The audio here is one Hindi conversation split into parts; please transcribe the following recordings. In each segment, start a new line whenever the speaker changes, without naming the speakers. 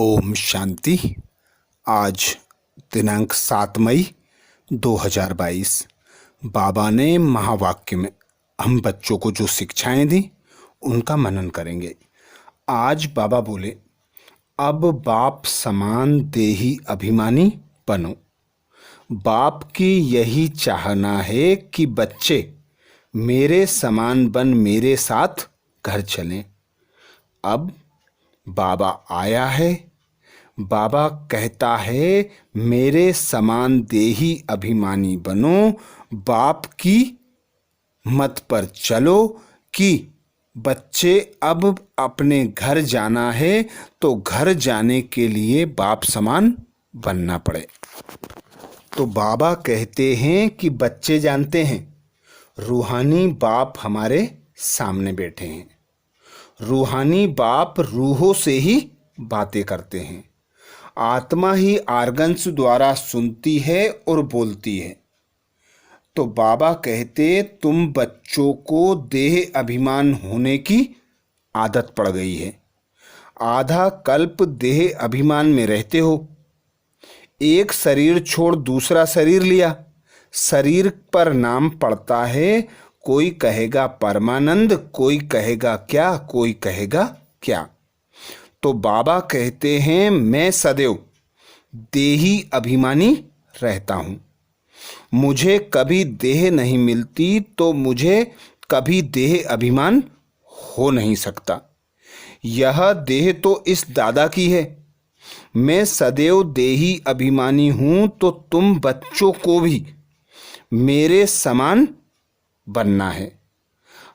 ओम शांति। आज दिनांक 7 मई 2022 बाबा ने महावाक्य में हम बच्चों को जो शिक्षाएं दी उनका मनन करेंगे। आज बाबा बोले, अब बाप समान देही अभिमानी बनो। बाप की यही चाहना है कि बच्चे मेरे समान बन मेरे साथ घर चलें। अब बाबा आया है। बाबा कहता है, मेरे समान देही अभिमानी बनो, बाप की मत पर चलो कि बच्चे अब अपने घर जाना है तो घर जाने के लिए बाप समान बनना पड़े। तो बाबा कहते हैं कि बच्चे जानते हैं रूहानी बाप हमारे सामने बैठे हैं। रूहानी बाप रूहों से ही बातें करते हैं। आत्मा ही आर्गन्स द्वारा सुनती है और बोलती है। तो बाबा कहते, तुम बच्चों को देह अभिमान होने की आदत पड़ गई है। आधा कल्प देह अभिमान में रहते हो। एक शरीर छोड़ दूसरा शरीर लिया। शरीर पर नाम पड़ता है, कोई कहेगा परमानंद, कोई कहेगा क्या, कोई कहेगा क्या। तो बाबा कहते हैं, मैं सदैव देही अभिमानी रहता हूं। मुझे कभी देह नहीं मिलती तो मुझे कभी देह अभिमान हो नहीं सकता। यह देह तो इस दादा की है। मैं सदैव देही अभिमानी हूं। तो तुम बच्चों को भी मेरे समान बनना है,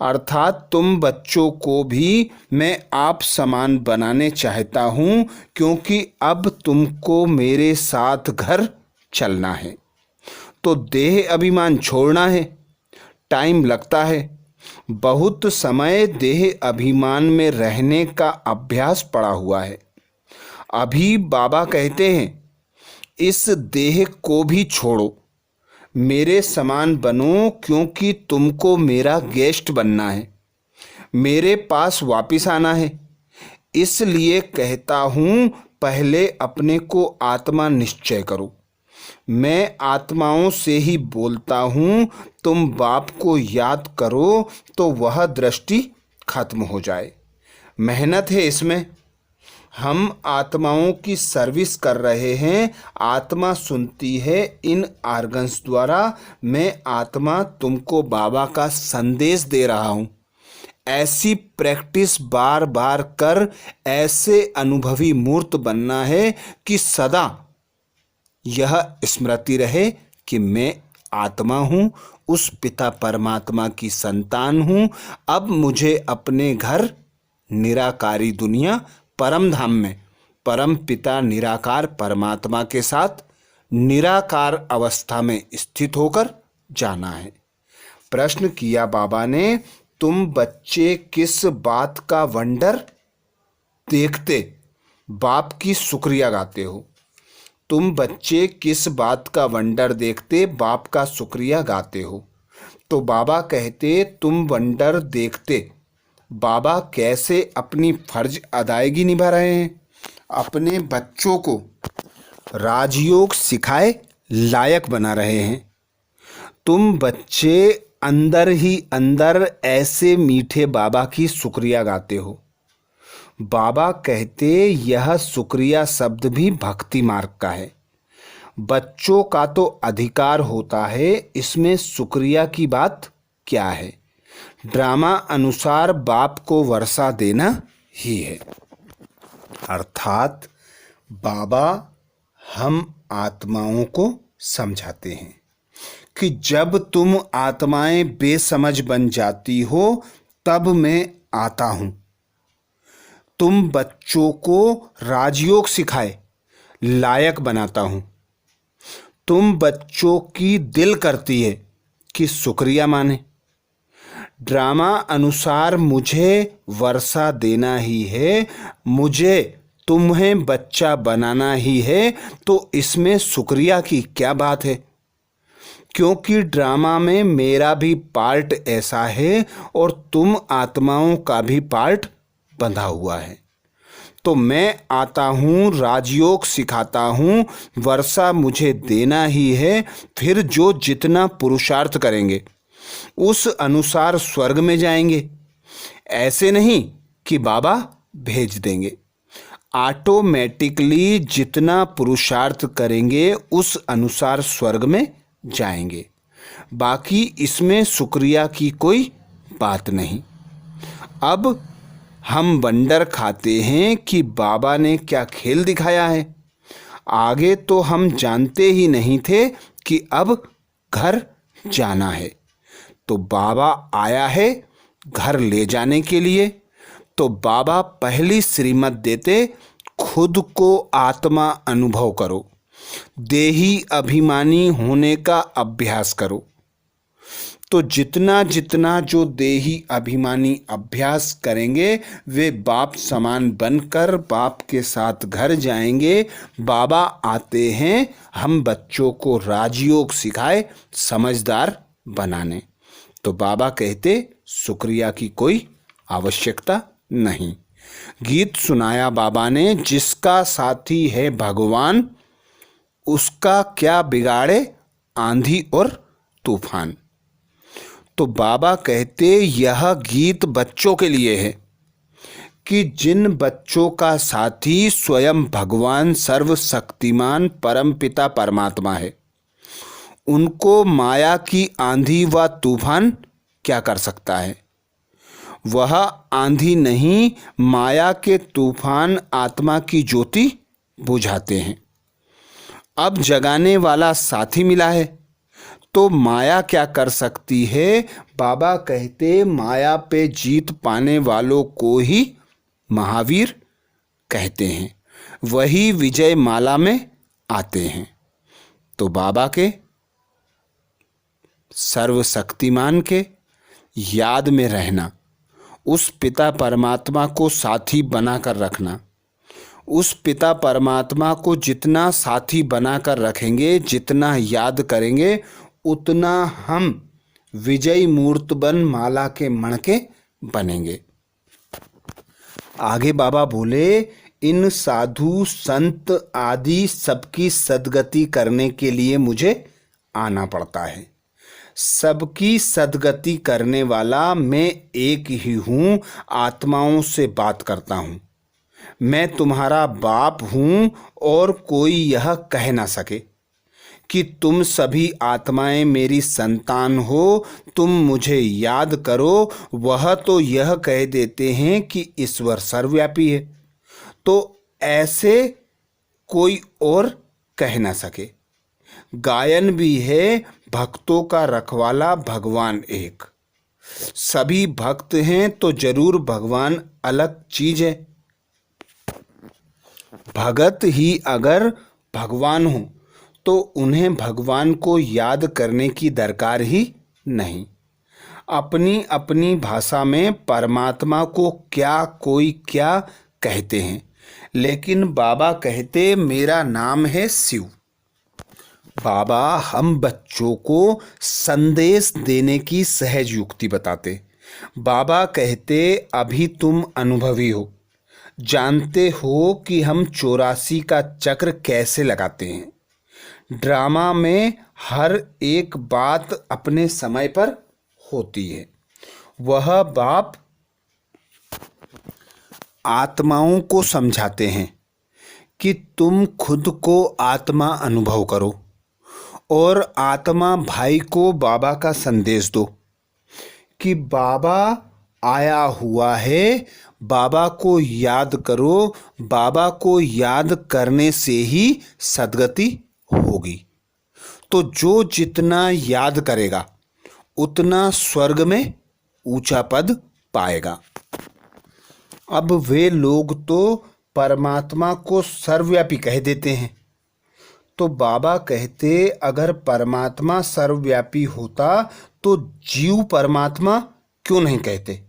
अर्थात तुम बच्चों को भी मैं आप समान बनाने चाहता हूं, क्योंकि अब तुमको मेरे साथ घर चलना है। तो देह अभिमान छोड़ना है। टाइम लगता है। बहुत समय देह अभिमान में रहने का अभ्यास पड़ा हुआ है। अभी बाबा कहते हैं, इस देह को भी छोड़ो, मेरे समान बनो, क्योंकि तुमको मेरा गेस्ट बनना है, मेरे पास वापिस आना है। इसलिए कहता हूं, पहले अपने को आत्मा निश्चय करो। मैं आत्माओं से ही बोलता हूं। तुम बाप को याद करो तो वह दृष्टि खत्म हो जाए। मेहनत है इसमें। हम आत्माओं की सर्विस कर रहे हैं। आत्मा सुनती है इन आर्गन्स द्वारा। मैं आत्मा तुमको बाबा का संदेश दे रहा हूं। ऐसी प्रैक्टिस बार बार कर ऐसे अनुभवी मूर्त बनना है कि सदा यह स्मृति रहे कि मैं आत्मा हूं, उस पिता परमात्मा की संतान हूं। अब मुझे अपने घर निराकारी दुनिया परम धाम में परम पिता निराकार परमात्मा के साथ निराकार अवस्था में स्थित होकर जाना है। प्रश्न किया बाबा ने, तुम बच्चे किस बात का वंडर देखते बाप की शुक्रिया गाते हो? तुम बच्चे किस बात का वंडर देखते बाप का शुक्रिया गाते हो? तो बाबा कहते, तुम वंडर देखते बाबा कैसे अपनी फर्ज अदायगी निभा रहे हैं। अपने बच्चों को राजयोग सिखाए लायक बना रहे हैं। तुम बच्चे अंदर ही अंदर ऐसे मीठे बाबा की शुक्रिया गाते हो। बाबा कहते, यह शुक्रिया शब्द भी भक्ति मार्ग का है। बच्चों का तो अधिकार होता है, इसमें शुक्रिया की बात क्या है? ड्रामा अनुसार बाप को वर्षा देना ही है। अर्थात बाबा हम आत्माओं को समझाते हैं कि जब तुम आत्माएं बेसमझ बन जाती हो तब मैं आता हूं। तुम बच्चों को राजयोग सिखाए लायक बनाता हूं। तुम बच्चों की दिल करती है कि शुक्रिया माने। ड्रामा अनुसार मुझे वर्षा देना ही है, मुझे तुम्हें बच्चा बनाना ही है, तो इसमें शुक्रिया की क्या बात है? क्योंकि ड्रामा में मेरा भी पार्ट ऐसा है और तुम आत्माओं का भी पार्ट बंधा हुआ है। तो मैं आता हूँ, राजयोग सिखाता हूँ, वर्षा मुझे देना ही है। फिर जो जितना पुरुषार्थ करेंगे उस अनुसार स्वर्ग में जाएंगे। ऐसे नहीं कि बाबा भेज देंगे। ऑटोमेटिकली जितना पुरुषार्थ करेंगे उस अनुसार स्वर्ग में जाएंगे। बाकी इसमें शुक्रिया की कोई बात नहीं। अब हम वंडर खाते हैं कि बाबा ने क्या खेल दिखाया है। आगे तो हम जानते ही नहीं थे कि अब घर जाना है। तो बाबा आया है घर ले जाने के लिए। तो बाबा पहली श्रीमत देते, खुद को आत्मा अनुभव करो, देही अभिमानी होने का अभ्यास करो। तो जितना जितना जो देही अभिमानी अभ्यास करेंगे वे बाप समान बनकर बाप के साथ घर जाएंगे। बाबा आते हैं हम बच्चों को राजयोग सिखाए समझदार बनाने। तो बाबा कहते शुक्रिया की कोई आवश्यकता नहीं। गीत सुनाया बाबा ने, जिसका साथी है भगवान उसका क्या बिगाड़े आंधी और तूफान। तो बाबा कहते यह गीत बच्चों के लिए है कि जिन बच्चों का साथी स्वयं भगवान सर्वशक्तिमान परमपिता परमात्मा है, उनको माया की आंधी व तूफान क्या कर सकता है। वह आंधी नहीं, माया के तूफान आत्मा की ज्योति बुझाते हैं। अब जगाने वाला साथी मिला है तो माया क्या कर सकती है। बाबा कहते माया पे जीत पाने वालों को ही महावीर कहते हैं, वही विजय माला में आते हैं। तो बाबा के सर्वशक्तिमान के याद में रहना, उस पिता परमात्मा को साथी बनाकर रखना। उस पिता परमात्मा को जितना साथी बनाकर रखेंगे, जितना याद करेंगे, उतना हम विजयी मूर्त बन माला के मणके बनेंगे। आगे बाबा बोले, इन साधु संत आदि सबकी सद्गति करने के लिए मुझे आना पड़ता है। सबकी सद्गति करने वाला मैं एक ही हूँ, आत्माओं से बात करता हूँ। मैं तुम्हारा बाप हूँ और कोई यह कह ना सके कि तुम सभी आत्माएं मेरी संतान हो, तुम मुझे याद करो। वह तो यह कह देते हैं कि ईश्वर सर्वव्यापी है, तो ऐसे कोई और कह ना सके। गायन भी है, भक्तों का रखवाला भगवान एक। सभी भक्त हैं तो जरूर भगवान अलग चीज है। भगत ही अगर भगवान हो तो उन्हें भगवान को याद करने की दरकार ही नहीं। अपनी अपनी भाषा में परमात्मा को क्या कोई क्या कहते हैं, लेकिन बाबा कहते मेरा नाम है शिव। बाबा हम बच्चों को संदेश देने की सहज युक्ति बताते। बाबा कहते अभी तुम अनुभवी हो, जानते हो कि हम 84 का चक्र कैसे लगाते हैं। ड्रामा में हर एक बात अपने समय पर होती है। वह बाप आत्माओं को समझाते हैं कि तुम खुद को आत्मा अनुभव करो और आत्मा भाई को बाबा का संदेश दो कि बाबा आया हुआ है, बाबा को याद करो। बाबा को याद करने से ही सद्गति होगी। तो जो जितना याद करेगा उतना स्वर्ग में ऊंचा पद पाएगा। अब वे लोग तो परमात्मा को सर्वव्यापी कह देते हैं। तो बाबा कहते अगर परमात्मा सर्वव्यापी होता तो जीव परमात्मा क्यों नहीं कहते,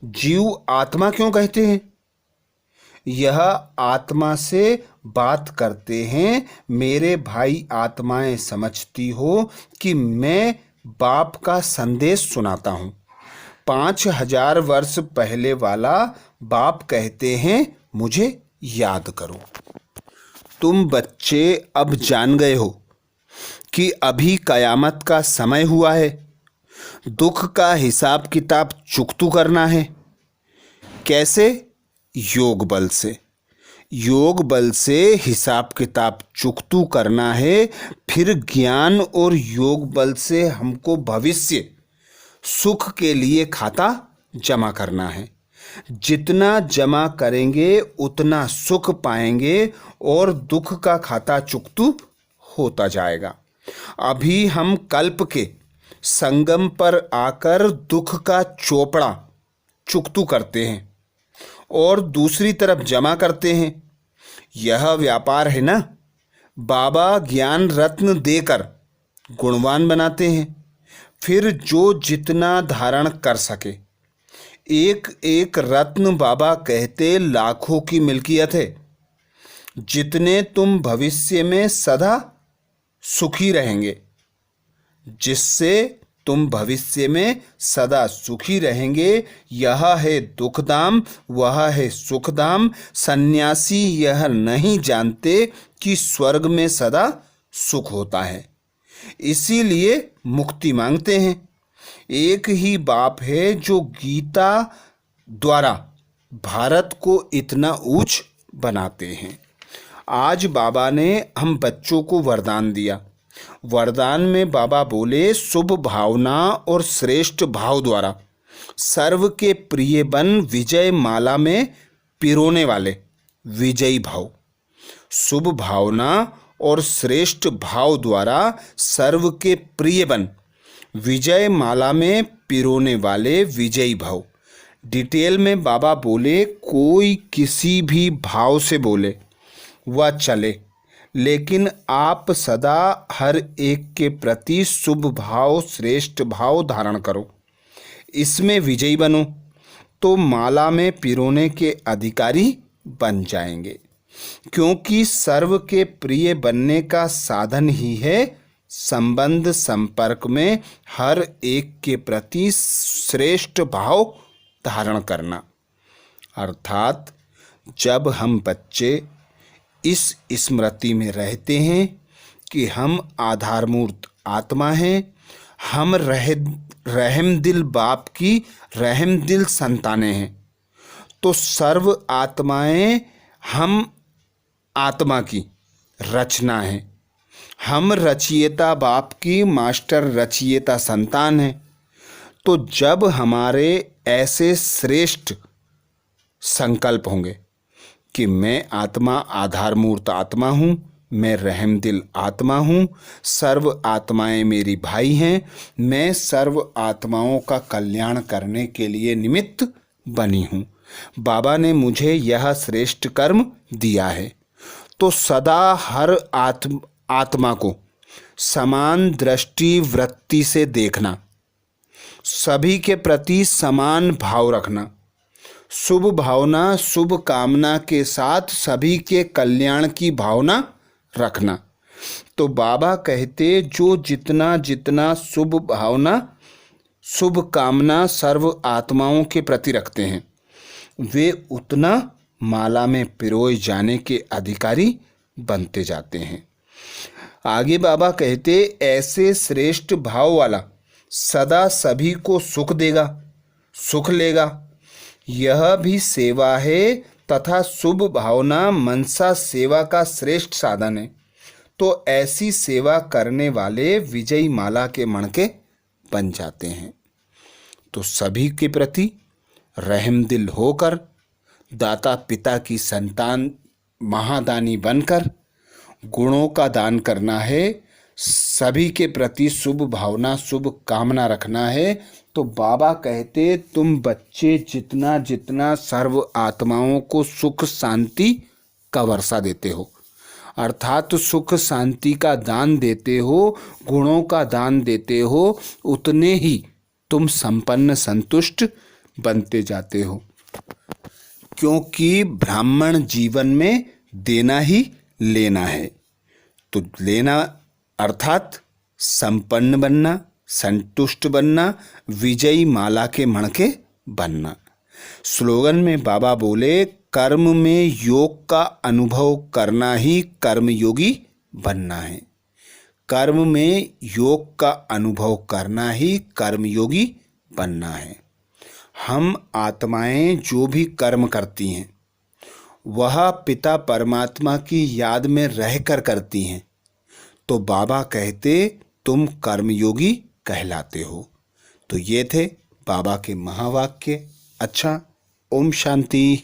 जीव आत्मा क्यों कहते हैं। यह आत्मा से बात करते हैं। मेरे भाई आत्माएं समझती हो कि मैं बाप का संदेश सुनाता हूँ। 5000 वर्ष पहले वाला बाप कहते हैं मुझे याद करो। तुम बच्चे अब जान गए हो कि अभी कयामत का समय हुआ है। दुख का हिसाब किताब चुकतू करना है। कैसे? योग बल से। योग बल से हिसाब किताब चुकतू करना है। फिर ज्ञान और योग बल से हमको भविष्य सुख के लिए खाता जमा करना है। जितना जमा करेंगे उतना सुख पाएंगे और दुख का खाता चुकतू होता जाएगा। अभी हम कल्प के संगम पर आकर दुख का चोपड़ा चुकतू करते हैं और दूसरी तरफ जमा करते हैं। यह व्यापार है ना। बाबा ज्ञान रत्न देकर गुणवान बनाते हैं। फिर जो जितना धारण कर सके। एक एक रत्न बाबा कहते लाखों की मिल्कियत है। जितने तुम भविष्य में सदा सुखी रहेंगे, जिससे तुम भविष्य में सदा सुखी रहेंगे, यह है दुखधाम, वह है सुखधाम। सन्यासी यह नहीं जानते कि स्वर्ग में सदा सुख होता है, इसीलिए मुक्ति मांगते हैं। एक ही बाप है जो गीता द्वारा भारत को इतना ऊंच बनाते हैं। आज बाबा ने हम बच्चों को वरदान दिया। वरदान में बाबा बोले, शुभ भावना और श्रेष्ठ भाव द्वारा सर्व के प्रिय बन विजय माला में पिरोने वाले विजयी भाव। शुभ भावना और श्रेष्ठ भाव द्वारा सर्व के प्रिय बन विजय माला में पिरोने वाले विजयी भाव। डिटेल में बाबा बोले, कोई किसी भी भाव से बोले वह चले, लेकिन आप सदा हर एक के प्रति शुभ भाव श्रेष्ठ भाव धारण करो। इसमें विजयी बनो तो माला में पिरोने के अधिकारी बन जाएंगे, क्योंकि सर्व के प्रिय बनने का साधन ही है संबंध संपर्क में हर एक के प्रति श्रेष्ठ भाव धारण करना। अर्थात जब हम बच्चे इस स्मृति में रहते हैं कि हम आधारमूर्त आत्मा हैं, हम रहमदिल बाप की रहमदिल संतानें हैं, तो सर्व आत्माएं हम आत्मा की रचना हैं। हम रचयिता बाप की मास्टर रचयिता संतान हैं। तो जब हमारे ऐसे श्रेष्ठ संकल्प होंगे कि मैं आत्मा आधारमूर्त आत्मा हूँ, मैं रहमदिल आत्मा हूँ, सर्व आत्माएं मेरी भाई हैं, मैं सर्व आत्माओं का कल्याण करने के लिए निमित्त बनी हूँ, बाबा ने मुझे यह श्रेष्ठ कर्म दिया है, तो सदा हर आत्मा को समान दृष्टि वृत्ति से देखना, सभी के प्रति समान भाव रखना, शुभ भावना शुभ कामना के साथ सभी के कल्याण की भावना रखना। तो बाबा कहते, जो जितना जितना शुभ भावना शुभ कामना सर्व आत्माओं के प्रति रखते हैं, वे उतना माला में पिरोए जाने के अधिकारी बनते जाते हैं। आगे बाबा कहते, ऐसे श्रेष्ठ भाव वाला सदा सभी को सुख देगा, सुख लेगा। यह भी सेवा है तथा शुभ भावना मनसा सेवा का श्रेष्ठ साधन है। तो ऐसी सेवा करने वाले विजयी माला के मणके बन जाते हैं। तो सभी के प्रति रहमदिल होकर दाता पिता की संतान महादानी बनकर गुणों का दान करना है, सभी के प्रति शुभ भावना शुभ कामना रखना है। तो बाबा कहते, तुम बच्चे जितना जितना सर्व आत्माओं को सुख शांति का वर्षा देते हो, अर्थात सुख शांति का दान देते हो, गुणों का दान देते हो, उतने ही तुम संपन्न संतुष्ट बनते जाते हो। क्योंकि ब्राह्मण जीवन में देना ही लेना है। तो लेना अर्थात संपन्न बनना, संतुष्ट बनना, विजयी माला के मणके बनना। स्लोगन में बाबा बोले, कर्म में योग का अनुभव करना ही कर्मयोगी बनना है। कर्म में योग का अनुभव करना ही कर्मयोगी बनना है। हम आत्माएं जो भी कर्म करती हैं वह पिता परमात्मा की याद में रहकर करती हैं, तो बाबा कहते तुम कर्मयोगी कहलाते हो। तो ये थे बाबा के महावाक्य। अच्छा, ओम शांति।